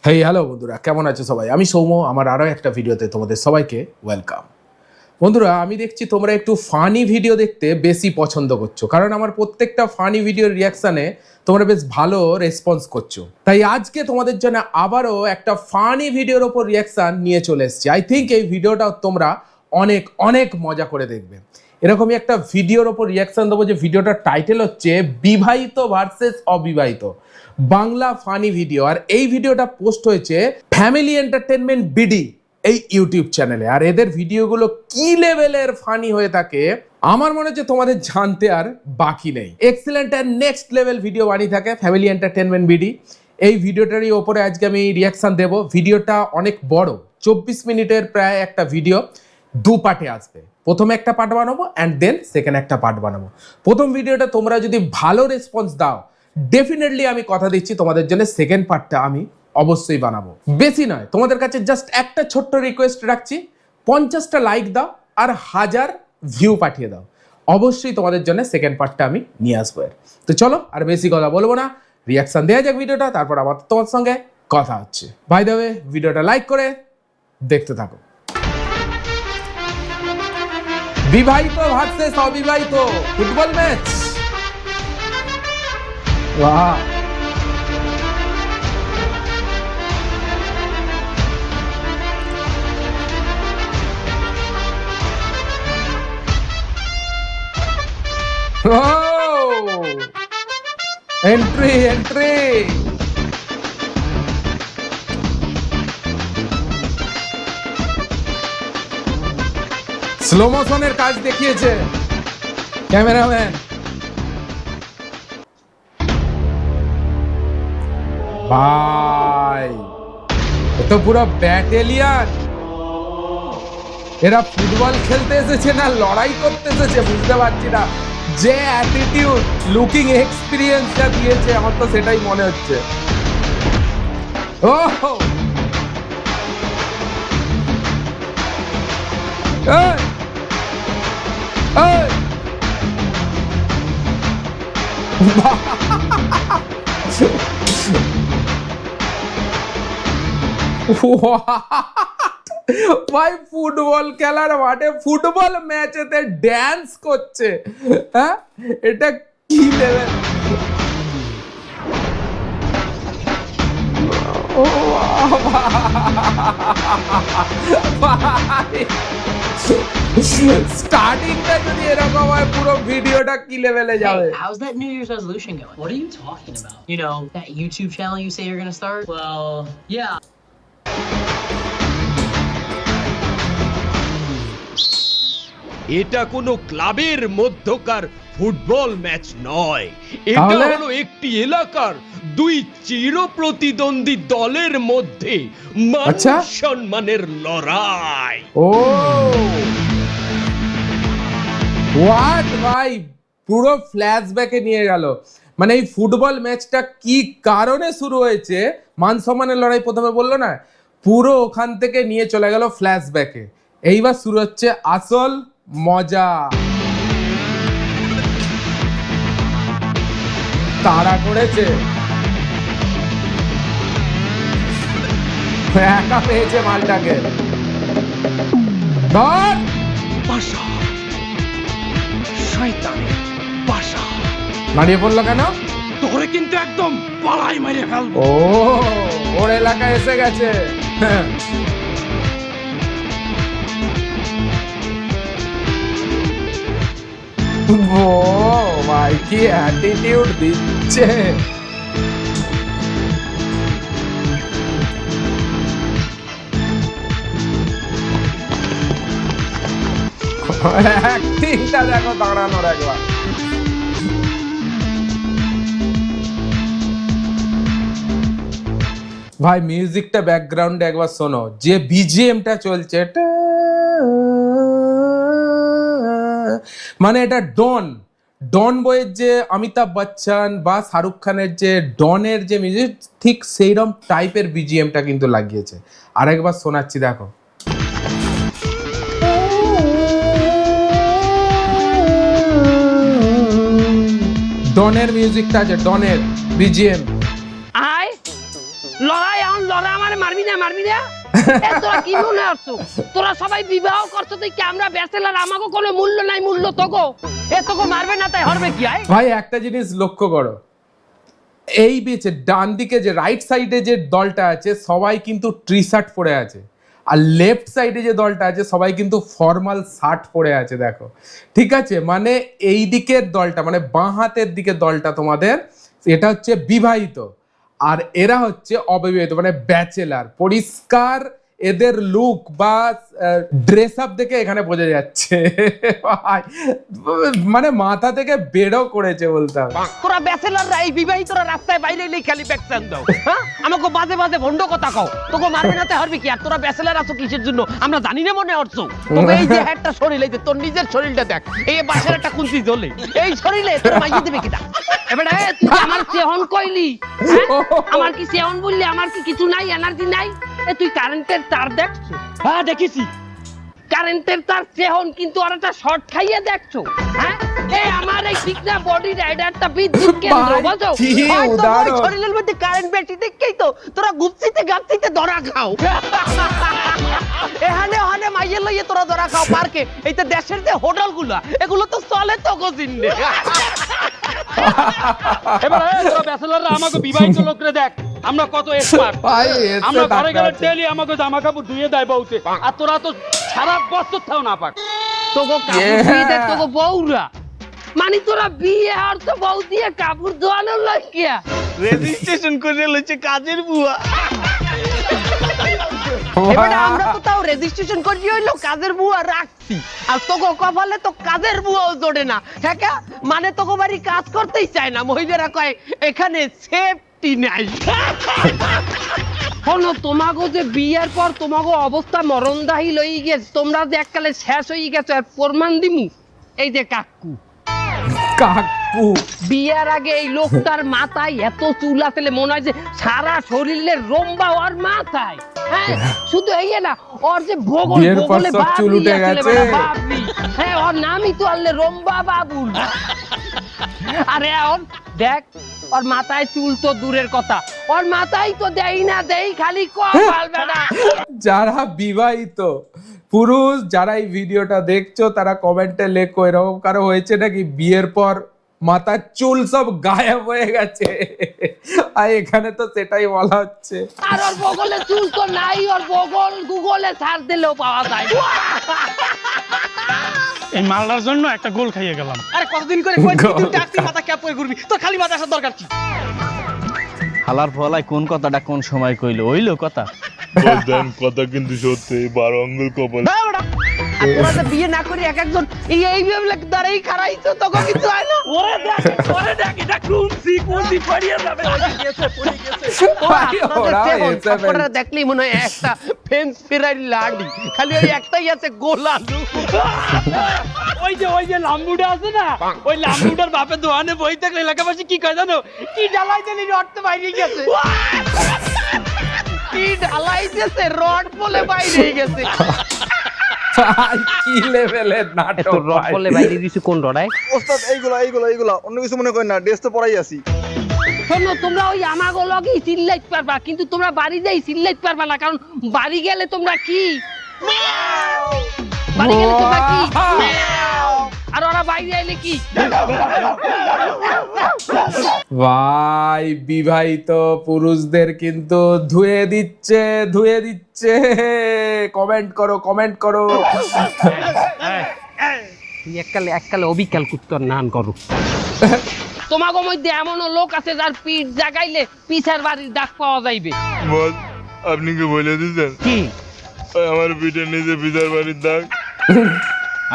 Hey hello বন্ধুরা, কেমন আছো সবাই? আমি সৌম্য, আমার আরও একটা ভিডিওতে তোমাদের সবাইকে ওয়েলকাম। বন্ধুরা, আমি দেখছি তোমরা একটু ফানি ভিডিও দেখতে বেশি পছন্দ করছো, কারণ আমার প্রত্যেকটা ফানি ভিডিওর রিয়াকশানে তোমরা বেশ ভালো রেসপন্স করছো। তাই আজকে তোমাদের জন্য আবারও একটা ফানি ভিডিওর ওপর রিয়াকশান নিয়ে চলে এসেছি। আই থিঙ্ক এই ভিডিওটা তোমরা অনেক অনেক মজা করে দেখবে। এরকমই একটা ভিডিওর ওপর রিয়াকশান দেবো, যে ভিডিওটার টাইটেল হচ্ছে বিবাহিত ভার্সেস অবিবাহিত, বাংলা ফানি ভিডিও। আর এই ভিডিওটা পোস্ট হয়েছে ফ্যামিলি এন্টারটেনমেন্ট বিডি এই ইউটিউব চ্যানেলে। আর এদের ভিডিওগুলো কি লেভেলের ফানি হয়ে থাকে আমার মনে হচ্ছে তোমাদের জানতে আর বাকি নেই। Excellent and next level video বানিয়ে থাকে ফ্যামিলি এন্টারটেনমেন্ট বিডি। এই ভিডিওটারই ওপরে আজকে আমি রিয়াকশান দেব। ভিডিওটা অনেক বড়, 24 মিনিটের প্রায় একটা ভিডিও, দু পার্টে আসবে। প্রথমে একটা পার্ট বানাবো অ্যান্ড দেন সেকেন্ড একটা পার্ট বানাবো। প্রথম ভিডিওটা তোমরা যদি ভালো রেসপন্স দাও, ডেফিনেটলি আমি কথা দিচ্ছি তোমাদের জন্য সেকেন্ড পার্টটা আমি অবশ্যই বানাবো। বেশি নয়, তোমাদের কাছে জাস্ট একটা ছোট্ট রিকোয়েস্ট রাখছি, 50টা লাইক দাও আর 1000 ভিউ পাঠিয়ে দাও। অবশ্যই তোমাদের জন্য সেকেন্ড পার্টটা আমি নিয়ে আসবো। তো চলো আর বেশি কথা বলবো না, রিয়াকশন দেওয়া যাক ভিডিওটা, তারপর আবার তোমার সঙ্গে কথা হচ্ছে। বাই দ্য ওয়ে, ভিডিওটা লাইক করে দেখতে থাকো। বিবাহিত ভার্সেস অবিবাহিত ফুটবল ম্যাচ। বাহ, এন্ট্রি এন্ট্রি, স্লো মোশনের কাজ দেখিয়েছে ক্যামেরাম্যান। ভাই, এ তো পুরো ব্যাটালিয়ান। এরা ফুটবল খেলতে এসেছে না লড়াই করতে এসেছে বুঝতে পারছি না। যে অ্যাটিটিউড, লুকিং এক্সপিরিয়েন্স যা দিয়েছে, আমার তো সেটাই মনে হচ্ছে। ও ভাই, ফুটবল খেলার মাঠে ফুটবল ম্যাচেতে ড্যান্স করছে। হ্যাঁ, এটা কি লেভেল! ও ভাই, স্টার্টিংটা যদি এরকম হয়, পুরো ভিডিওটা কি লেভেলে যাবে। Hey, how's that New Year's resolution going? What are you talking about? You know, that YouTube channel you say you're gonna start? Well, yeah. এটা কোনো ক্লাবের মধ্যকার ফুটবল ম্যাচ নয়, এটা তাহলে? হলো একটি এলাকার দুই চিরপ্রতিদ্বন্দ্বী দলের মধ্যে মান আচ্ছা। সম্মানের লড়াই। ও হোয়াট ভাই, পুরো ফ্ল্যাশব্যাকে নিয়ে গেল। মানে এই ফুটবল ম্যাচটা কি কারণে শুরু হয়েছে, মান সম্মানের লড়াই প্রথমে বললো না, পুরো ওখান থেকে নিয়ে চলে গেল ফ্ল্যাশব্যাকে। এইবার শুরু হচ্ছে আসল মজা। তাড়া করেছে, একা পেয়েছে মালটাকে। ধর, বাসা, শয়তানের বাসা। দাঁড়িয়ে পড়লো কেন? তোরে কিন্তু একদম পালাই মেরে ফেলবো। ও, ওর এলাকায় এসে গেছে। ও ভাই, কি অ্যাটিটিউড দিচ্ছে। অ্যাক্টিংটা দেখো দাঁড়ানোর একবার। ভাই, মিউজিকটা ব্যাকগ্রাউন্ডে একবার শোনো, যে বিজিএমটা চলছে, মানে এটা ডন বইয়ের যে অমিতাভ বচ্চন বা শাহরুখ খানের যে ডনের যে মিউজিক, ঠিক সেইরকম টাইপের বিজিএমটা কিন্তু লাগিয়েছে। আরেকবার শোনাচ্ছি দেখো। ডনের মিউজিকটা আছে, ডনের বিজিএম। লড়াই তোরা আমার মারবি না এ তোরা কি মনে করছো তোরা সবাই বিবাহ করছো তুই কি আমরা ব্যাচেলার আমাকে কোনো মূল্য নাই মূল্য তোকে এ তোকে মারবে না তাই হরবে কি আয় ভাই একটা জিনিস লক্ষ্য করো, এই বেচে ডান দিকে যে রাইট সাইডে যে দলটা আছে সবাই কিন্তু টি শার্ট পরে আছে, আর লেফট সাইডে যে দলটা আছে সবাই কিন্তু ফর্মাল শার্ট পরে আছে। দেখো ঠিক আছে, মানে এই দিকের দলটা মানে বাঁ হাতের দিকের দলটা তোমাদের এটা হচ্ছে বিবাহিত, আর এরা হচ্ছে অবিবাহিত মানে ব্যাচেলার। পরিষ্কার এদের লুক বা ড্রেস আপ দেখে এখানে বোঝা যাচ্ছে ভাই, মানে মাথা থেকে বেরো করেছে বলতে হবে। তোরা ব্যাচেলাররা এই বিবাহিতরা রাস্তায় বাইরে এলেই খালি ব্যাকস্যান্ড দাও, হ্যাঁ আমাকে বাজে বাজে ভন্ড কথা কও, তোকে মারবে না তাই হরবে কি? আর তোরা ব্যাচেলার আছো কিসের জন্য আমরা জানি না মনে হচ্ছো? তোকে এই যে একটা শরীর এই যে তোর নিজের শরীরটা দেখ, এই বাসের একটা কুঞ্চি জ্বলে, এই শরীরে তোর মাইয়ে দেবে কিটা? এবারে তুই আমার সেহন কইলি, আমার কি সেহন বললি? আমার কি কিছু নাই, এনার্জি নাই? এ তুই কারেন্টের তার দেখছো? হ্যাঁ দেখেছি। কারেন্টের তার সেহন, কিন্তু আর একটা শর্ট খাইয়ে দেখছো? হ্যাঁ এই আমার এই ঠিকনা বডি রাইডারটা বিদ্যুৎ কেন্দ্র ভাই, বুঝছো? কি হয়তো ওই উদাহরণ। শরীরের মধ্যে কারেন্ট বেশি দেখেই তো তোরা গুপসিতে গাপসিতে ধরা খাও। এখানে ওখানে মাইয়ে লইয়ে তোরা ধরা খাও পার্কে। এই তো দেশের যে হোটেলগুলা এগুলো তো চলে তো গজিন্নে। এবার তোরা ব্যাচেলাররা আমাকে বিবাহিত লোকরে দেখ, আমরা কত এক্সপার্ট। ভাই এসে আমরা ঘরে গেলে তাকাচ্ছে। ডেইলি আমাকে জামা কাপড় ধুয়ে দেয় বউতে, আর তোরা তো সারা বছর থাও না পাক। তোগো কাপড় দিয়ে দে তোগো বউরা, মানে তোরা বিয়ে আর তো বউ দিয়ে কাপড় ধোয়ানোর লাগিয়া রেজিস্ট্রেশন করে লইছে কাজের বুয়া। এবারে আমরা তো তাও রেজিস্ট্রেশন করি হইলো কাজের বুয়া রাখছি, আর তোকে কপালে তো কাজের বুয়াও জোড়ে না। হ্যাঁ মানে তোকে বাড়ি কাজ করতেই চায় না, মহিলারা কয় এখানে সেফটি নাই। শোনো তোমাগো যে বিয়ের পর তোমাগো অবস্থা মরণদাহী লই গেছে, তোমরা যে এককালে শেষ হয়ে গেছো আর প্রমাণ দিমু। এই যে কাকু কাকু বিয়ের আগে এই লোকটার মাথায় এত চুল আসলে মনে হয় যে সারা শরীরের রম্বা ওর মাথায়। হ্যাঁ শুধু এই না, ওর যে বগল বিয়ের পর বগলে সব চুল বাবলি উঠে আসলে গেছে। বেটা বাবলি। হ্যাঁ ওর নামই তো আনলে রম্বা বাবুল। আরে ওর দেখ ওর মাথায় চুল তো দূরের কথা, ওর মাথায় তো দেই না দেই খালি কপাল বেটা। যারা বিবাহিত পুরুষ যারা এই ভিডিওটা দেখছো তারা কমেন্টে লেখো এরকম কারো হয়েছে নাকি বিয়ের পর মাথার চুল সব গায়েব হয়ে গেছে, আর এখানে তো সেটাই বলা হচ্ছে। আর ওর বগলে চুল তো নাই, ওর বগল গুগলে সার্চ দিলেও পাওয়া যায়। এই মালটার জন্য একটা গোল খাইয়ে গেলাম। আরে কতদিন করে কইছি তুই টাকতি মাথা ক্যাপ করে ঘুরবি, তোর খালি মাথা আসার দরকার কি? হালার ফলাই কোন কথাটা কোন সময় কইলো ওইলো কথা। বলতেন কথা কিন্তু সত্যি 12 আঙ্গুল কপাল। আর তোরা যে বিয়ে না করে এক একজন এইভাবে দাঁড়াই খারাইছো তোকে কিছু হয় না? ওরে দেখ এটা কুঞ্চি পড়িয়ে যাবে। ভাই, ওরা এসে আপনারা দেখলেই মনে হয় একটা ফেন্স ফিরাই লাডি, খালি ওই একটাই আছে গোলালু। ওই যে লাম্বুটা আছে না, ওই লাম্বুটার বাপে দোকানে বই থাকলে এলাকাবাসী কি কয় জানো? কি জ্বালাই দিলি রক্ত বাইরে গেছে। কি ঢালাইতেছে রড বলে বাইরে গেছে। ভাই, কি লেভেলের নাটক রড ভাই। বলে বাইরে দিছে কোন রডায়? ওস্তাদ এইগুলা অন্য কিছু মনে করেন না, ড্রেস তো পরাই আছি। শোনো তোমরা ওই আমাগো লগেই চিল্লাইতে পারবা, কিন্তু তোমরা বাড়ি যাই চিল্লাইতে পারবা না, কারণ বাড়ি গেলে তোমরা কি বাড়ি গেলে তোমরা কি আর ওরা বাইরে আইলে কি? ভাই বিবাহিত পুরুষদের কিন্তু ধুয়ে দিচ্ছে। কমেন্ট করো। তুই এককালে অবিকাল কুত্তর নান করো। তোমাগো মধ্যে এমনও লোক আছে যার পিঠ জাগাইলে পিছার বাড়ির ডাক পাওয়া যাইবে। বল আপনি কি বলে দিয়েছেন কি আমার পিঠের নিচে পিতার বাড়ির দাগ?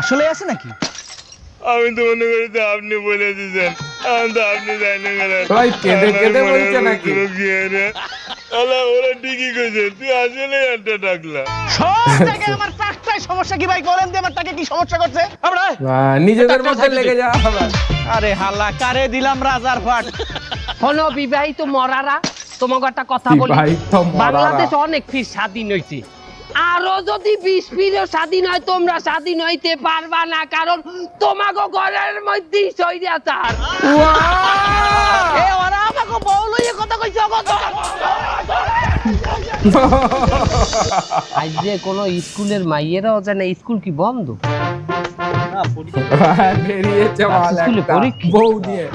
আসলে আছে নাকি? আমি তো মনে করি যে আপনি বলে দিয়েছেন, আমি তো আপনি জানি না। ভাই, কেঁদে বলছে নাকি? ওরা ঠিকই কইছে, তুই আসলে একটা ডাকলা। সব জায়গায় আমার টাকটায় সমস্যা কি ভাই? বলেন যে আমার টাকে কি সমস্যা করছে? আমরা নিজেদের মধ্যে লেগে যাওয়া হবে। আরে হালা কারে দিলাম রাজার ফাট। হলো বিবাহিত মরারা, তোমাকে একটা কথা বলি, বিবাহিত মরারা। বাংলাদেশ অনেক ফির স্বাধীন হয়েছে, আরো যদি 20 ফিরও স্বাধীন হয় তোমরা স্বাধীন হইতে পারবা না, কারণ তোমাকে ঘরের মধ্যেই সইরাচার। ওরা আমাকে ওগো বউ লইয়ে কথা কইছো ওগো আজ যে কোনো স্কুলের মাইয়েরাও জানে স্কুল কি বন্ধ? বেরিয়েছে মাল স্কুলে একটা পরীক্ষা। বউ নিয়ে।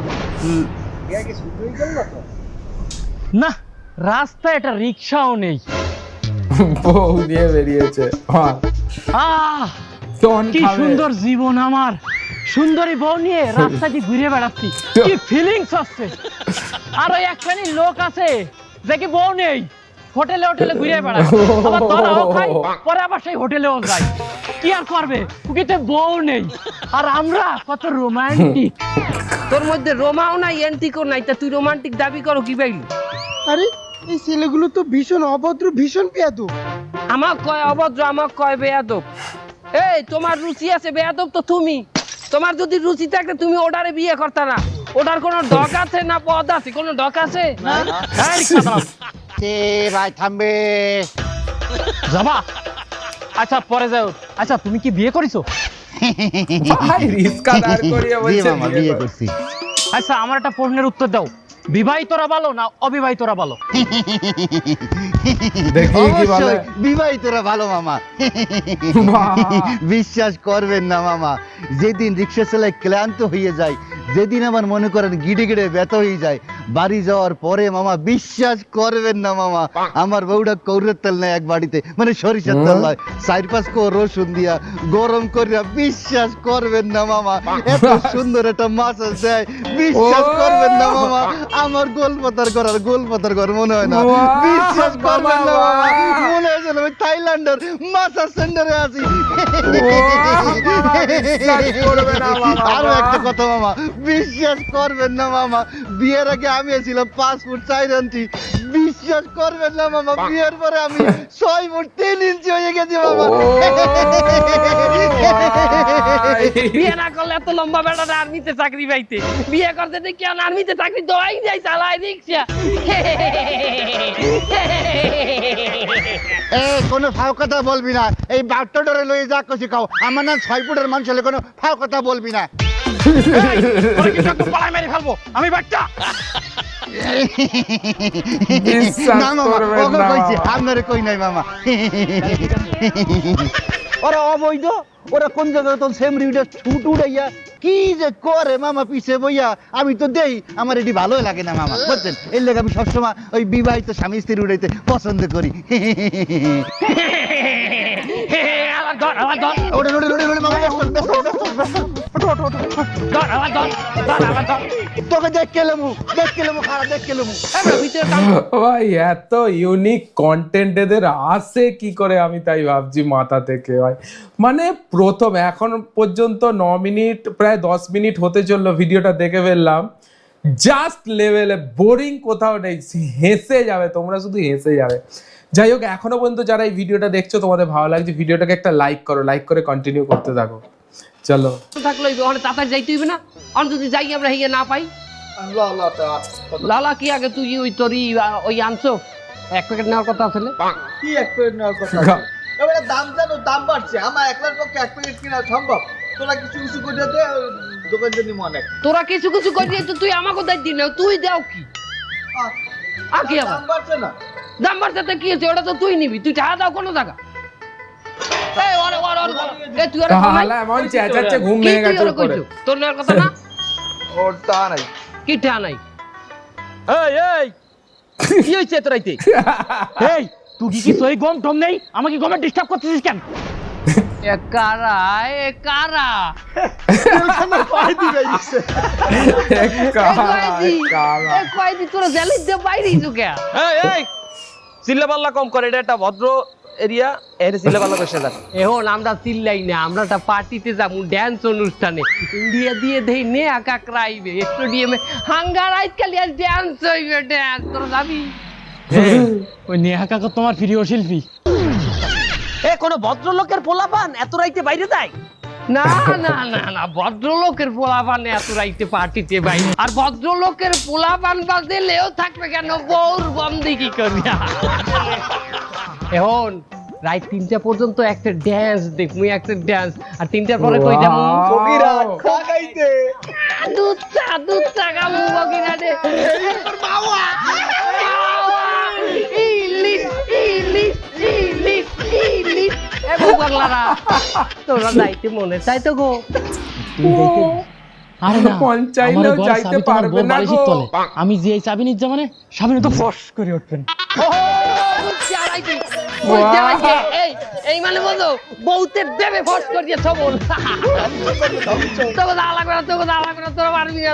না রাস্তায় একটা রিক্সাও নেই। বউ নিয়ে বেরিয়েছে মাল। আহ কোন কি খাবে? সুন্দর জীবন আমার, সুন্দরী বউ নিয়ে রাস্তা দিয়ে ঘুরে বেড়াচ্ছি, কি ফিলিংস হচ্ছে। আর ওই একখানি লোক আছে যে কি বউ নেই, হোটেলে হোটেলে ঘুরে বেড়ায়, আবার ধরাও খাই, পরে আবার সেই হোটেলেও যায়। কি আর করবে, ওকে বউ নেই। আর আমরা কত রোমান্টিক। তোর মধ্যে রোমাও নাই এন্টিকও নাই, তা তুই রোমান্টিক দাবি করো কি বাইলি? আরে এই ছেলেগুলো তো ভীষণ অভদ্র, ভীষণ বেয়াদব। আমাক কয় অভদ্র, আমাক কয় বেয়াদব। এই তোমার রুচি আছে বেয়াদব তো তুমি। তোমার যদি রুচি থাকে তুমি ওটারে বিয়ে করতা না। ওটার কোনো ডক আছে না পদ আছে? কোনো ডক আছে? এই রিক্সা চালাও। ভাই থামবে। যাবা? আচ্ছা পরে যাও। আচ্ছা তুমি কি বিয়ে করেছো? ভাই রিস্কা দাঁড় করিয়ে বলছে বিয়ে কর। আচ্ছা আমার একটা প্রশ্নের উত্তর দাও, বিবাহিতরা ভালো না অবিবাহিতরা ভালো? দেখি কি বলে। বিবাহিতরা ভালো মামা। বিশ্বাস করবেন না মামা, যেদিন রিক্সা চালায় ক্লান্ত হয়ে যায়, যেদিন আমার মনে করেন গিড়ে গিড়ে ব্যথা হয়ে যায়, বাড়ি যাওয়ার পরে মামা বিশ্বাস করবেন না মামা, আমার বউটা কৌরের তেল নেয় এক বাড়িতে, মানে সরিষার তেল নয়, 4-5 কোয়া রসুন দিয়া গরম করিয়া, বিশ্বাস করবেন না মামা, এত সুন্দর একটা মাছ দেয়, বিশ্বাস করবেন না মামা, আমার গোলপাতার ঘর মনে হয় না, বিশ্বাস করবেন না মামা, মনে হয় যেন আমি থাইল্যান্ডের মাছার সেন্টারে আছি। আরো একটা কথা মামা, বিশ্বাস করবেন না মামা, বিয়ের আগে আমি ছিলাম 5 ফুট 4 ইঞ্চি, বিশ্বাস করবেন না মামা, বিয়ের পরে আমি 6 ফুট 3 ইঞ্চি হয়ে গেছি মামা। বিয়ে না করলে এত লম্বা বেড়াটা আর্মিতে চাকরি পাইতে, বিয়ে করতে দেখি আর্মিতে চাকরি দেওয়াই যায়, চালায় রিক্সা। কোনো ফাও কথা বলবি না, এই বাট্টা ডরে লয়ে যা কছি খাও, আমার না 6 ফুটের মানুষ হলে কোনো ফাও কথা বলবি না। তোরা কি সব পাড়ায় মেরে ফেলবো আমি বাচ্চা? বিশ্বাস না মামা, করবেন ওকে না কইছি, মামা। আপনারে কই নাই মামা। ওরা অবৈধ, ওরা কোন জায়গায় তো সেম রিউডে ছুট উড়াইয়া কি যে করে মামা পিছে বইয়া, আমি তো দেই, আমার এটি ভালোই লাগে না মামা, বুঝছেন? এর লেগে আমি সবসময় ওই বিবাহিত স্বামী স্ত্রী উড়াইতে পছন্দ করি। আবার ধর, আবার ধর, ওরে ওরে ওরে ওরে মামা, ব্যস্ত, ব্যস্ত, ব্যস্ত, ব্যস্ত। ওঠো, ওঠো, ওঠো, ওঠো। ধর, আবার ধর, ধর, আবার ধর। তোকে দেখ কেলেমু, খারাপ দেখ কেলেমু। আমরা ভিতরে কাম ভাই এত ইউনিক কন্টেন্ট এদের আসে কি করে, আমি তাই ভাবছি মাথা থেকে ভাই। মানে প্রথম এখন পর্যন্ত 9 মিনিট প্রায় 10 মিনিট হতে চললো, ভিডিওটা দেখে ফেললাম, জাস্ট লেভেলে বোরিং কোথাও নেই, হেসে যাবে তোমরা, শুধু হেসে যাবে। যাই হোক, এখনো পর্যন্ত যারা এই ভিডিওটা দেখছো তোমাদের ভালো লাগছে, ভিডিওটাকে একটা লাইক করো, লাইক করে কন্টিনিউ করতে থাকো। চলো থাকলো ওখানে তাড়াতাড়ি যাইতে হইবে না? আর যদি যাই আমরা হিয়ে না পাই, লালা কি আগে তুই ওই তোরই ওই আনছো 1 প্যাকেট নেওয়ার কথা আসলে? কি এক প্লেট নেওয়ার কথা? এবারে দাম জানো, দাম বাড়ছে, আমার একলার পক্ষে 1 প্লেট কিনা সম্ভব? তোরা কিছু কিছু করে দে, দোকান জন্য অনেক। তোরা কিছু কিছু করিয়ে তো তুই আমাকে দাই দিন না, তুই দাও কি? আর কি আবার দাম বাড়ছে না? দাম বাড়তে কি হচ্ছে? ওটা তো তুই নিবি, তুই টাকা দাও কোনো টাকা। এই ওরে ওরে ওরে এই তুই ওরে হালা এমন চেঁচাচ্ছে, ঘুম ভেঙে গেছে উপরে। তোর নেওয়ার কথা না? ওর তা নাই। কি টাকা নাই? এই এই কি হইছে তোর আইতে? এই তুই কি সই গম টম নেই, আমাকে গমে ডিস্টার্ব করতেছিস কেন? এ কারা, এ কারা? এ কয়দি তোরা জেলে দিয়ে বাইরে ঢুকে। এই চিল্লাপাল্লা কম করে, এটা একটা ভদ্র এরিয়া, এর চিল্লাপাল্লা করছে না। এখন আমরা চিল্লাই না, আমরা একটা পার্টিতে যাবো, ড্যান্স অনুষ্ঠানে, ইন্ডিয়া দিয়ে দেই নে একা ক্রাইবে স্টেডিয়ামে হাঙ্গার আজকালি আর ড্যান্স হইবে, ড্যান্স তোরা যাবি? ওই নেহা কাকা তোমার প্রিয় শিল্পী। এ কোনো ভদ্রলোকের পোলাপান এত রাইতে বাইরে যায়? না না না না, ভদ্রলোকের পোলাপান এত রাইতে পার্টিতে বাইরে, আর ভদ্রলোকের পোলাপান বাজেলেও থাকবে কেন, বউর বন্দি কি করিয়া? এখন রাত 3টা পর্যন্ত একটা ড্যান্স দেখবো, একটা ড্যান্স, আর 3টার পরে কই যাবো? কবিরাজ খাগাইতে। দুধ চা খাবো কিনা রে ইলিশ ইলিশ ইলিশ ইলিশ এ পাগলারা তোরা যাইতে মনে চাই তো গো আরে না পঞ্চাইলেও আমার ঘরের যাইতে চাবি তোমার পারবে বউর না বালিশের গো। তলে। আমি যে এই চাবি নিতে মানে সামনে তো ফস করে উঠবেন। এই মানে বলো বউতে দেবে ফস করিয়ে সবল তোকে দা লাগবে না তোকে দা লাগবে না তোরা পারবি না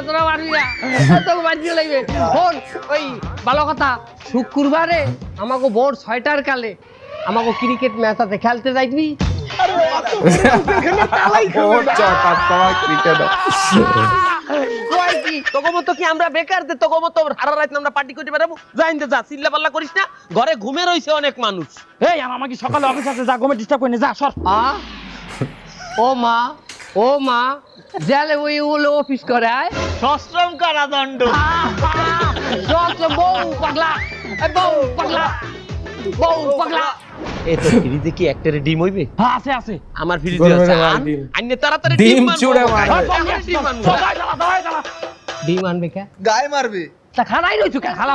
তোকে বাড়ি লাগবে ফোন ওই ভালো কথা শুক্রবারে আমাকে ভোর 6টার কালে আমাকে ক্রিকেট ম্যাচ আছে খেলতে যাইবি তোকে মতো কি আমরা বেকার যে তোকে মতো সারা রাত আমরা পার্টি করতে পারবো যাইতে যা চিল্লা পাল্লা করিস না ঘরে ঘুমে রইছে অনেক মানুষ এই আমার কি সকালে অফিস আছে যা ঘুমে ডিস্টার্ব করে যা সর ও মা জেলে ওই ওলে অফিস করে আয় সশ্রম কারাদণ্ড বউ পাগলা বউ পাগলা এই তো ফ্রিজে কি একটা ডিম হইবে হ্যাঁ আছে আছে আমার ফ্রিজে গরমে আছে রাখ ডিম। আইনে তাড়াতাড়ি ডিম ডিম মারবো। চুড়ে মারবে। তাড়াতাড়ি ডিম মারবো। ডিম আনবে কে গায়ে মারবে তা খালাই রইছো কে খালা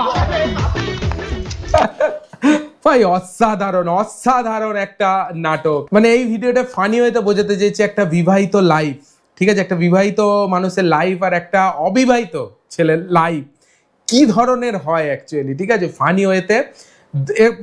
ভাই অসাধারণ অসাধারণ একটা নাটক। মানে এই ভিডিওটা ফানি হয়তো বোঝাতে চেয়েছে একটা বিবাহিত লাইফ, ঠিক আছে, একটা বিবাহিত মানুষের লাইফ আর একটা অবিবাহিত ছেলের লাইফ কি ধরনের হয় অ্যাকচুয়ালি, ঠিক আছে, ফানি ওয়েতে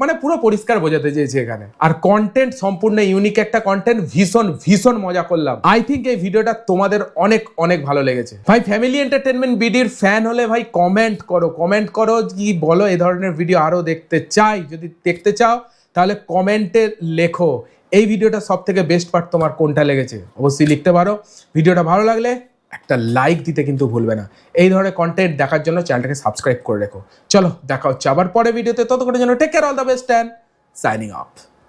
মানে পুরো পরিষ্কার বোঝাতে চেয়েছে এখানে। আর কন্টেন্ট সম্পূর্ণ ইউনিক একটা কন্টেন্ট, ভীষণ ভীষণ মজা করলাম। আই থিঙ্ক এই ভিডিওটা তোমাদের অনেক অনেক ভালো লেগেছে। ভাই ফ্যামিলি এন্টারটেনমেন্ট বিডির ফ্যান হলে ভাই কমেন্ট করো কি বলো এই ধরনের ভিডিও আরো দেখতে চাই। যদি দেখতে চাও তাহলে কমেন্টে লেখো এই ভিডিওটা সব থেকে বেস্ট পার্ট তোমার কোনটা লেগেছে, অবশ্যই লিখতে পারো। ভিডিওটা ভালো লাগলে একটা লাইক দিতে কিন্তু ভুলবে না। এই ধরনের কন্টেন্ট দেখার জন্য চ্যানেলটাকে সাবস্ক্রাইব করে রেখো। চলো দেখা হচ্ছে আবার পরে ভিডিওতে, ততক্ষণের জন্য take care, all the best and signing of.